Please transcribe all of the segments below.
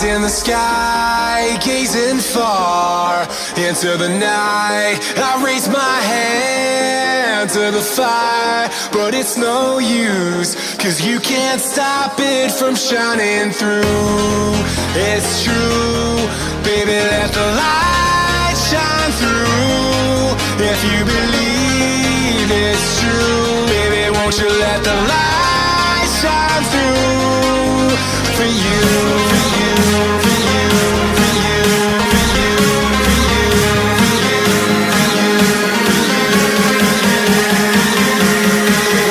in the sky, gazing far into the night. I raise my hand to the fire, but it's no use, 'cause you can't stop it from shining through. It's true, baby, let the light shine through. If you believe it's true, baby, won't you let the light shine through for you, for you, for you, for you, for you, for you, for you, for you,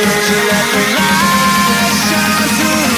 won't you let the light shine through?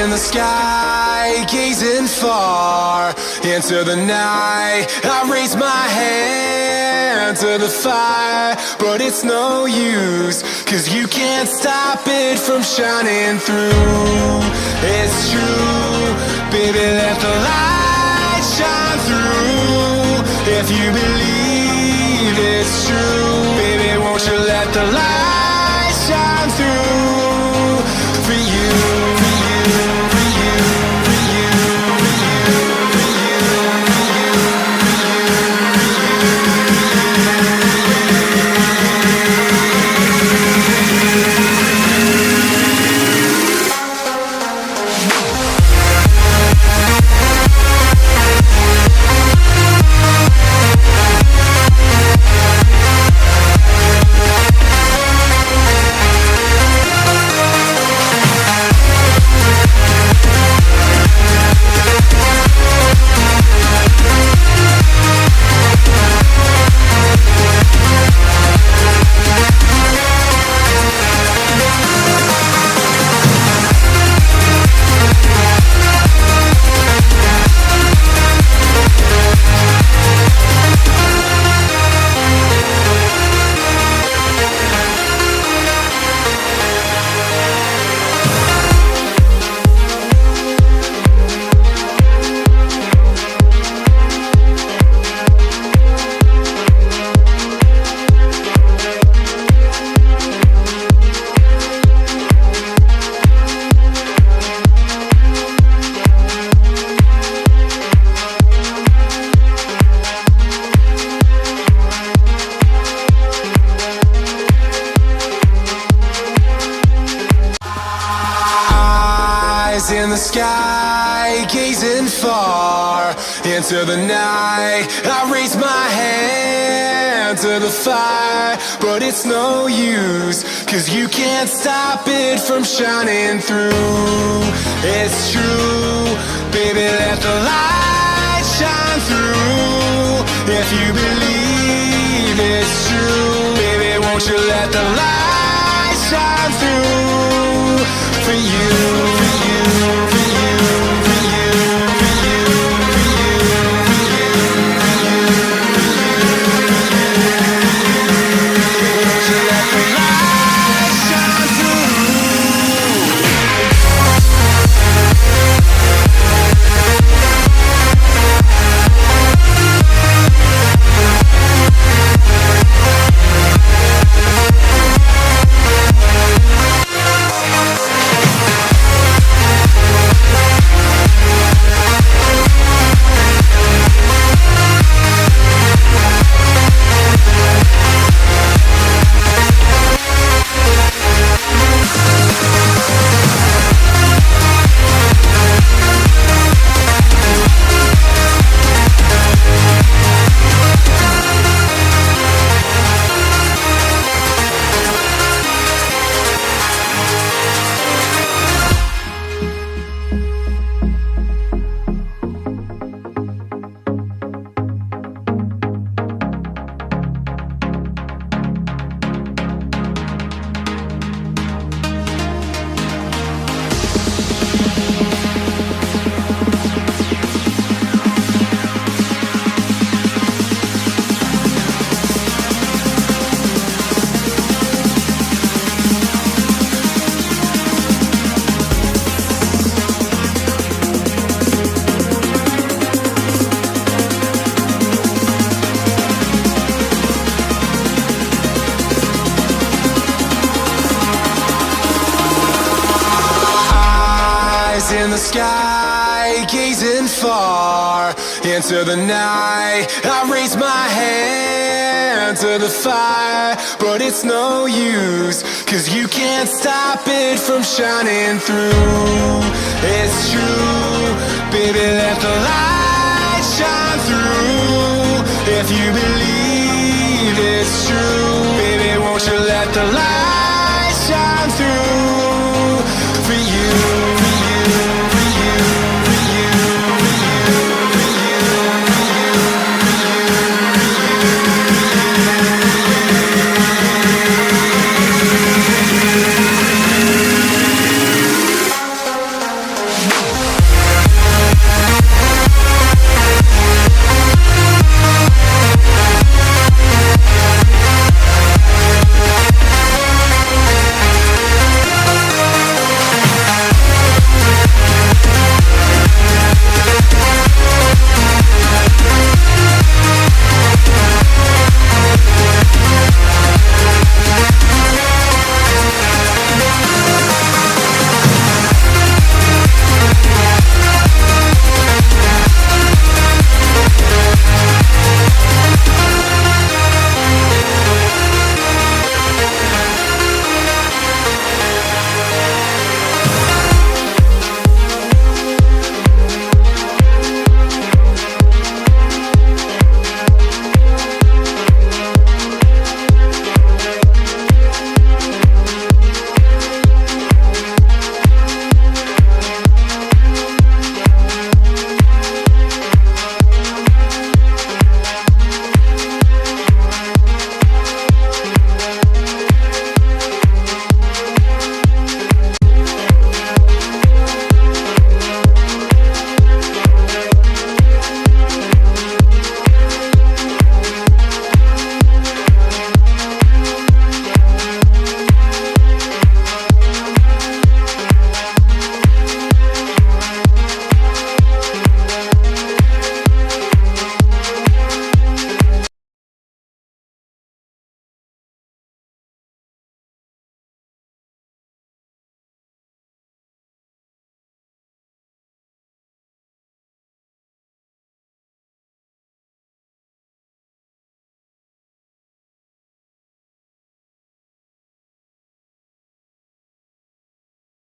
In the sky, gazing far into the night. I raise my hand to the fire, but it's no use, 'cause you can't stop it from shining through. It's true, baby, let the light shine through. If you believe it's true, baby, won't you let the light shine through for you, for you. In the sky, gazing far into the night. I raise my hand to the fire, but it's no use, 'cause you can't stop it from shining through. It's true, baby, let the light shine through. If you believe it's true, baby, won't you let the light shine through for you, for you, for you, for you, for you, for you, for you, for you, won't you let the light shine through? the sky, gazing far into the night. I raise my hand to the fire, but it's no use, 'cause you can't stop it from shining through. It's true, baby, let the light shine through. If you believe it's true, baby, won't you let the light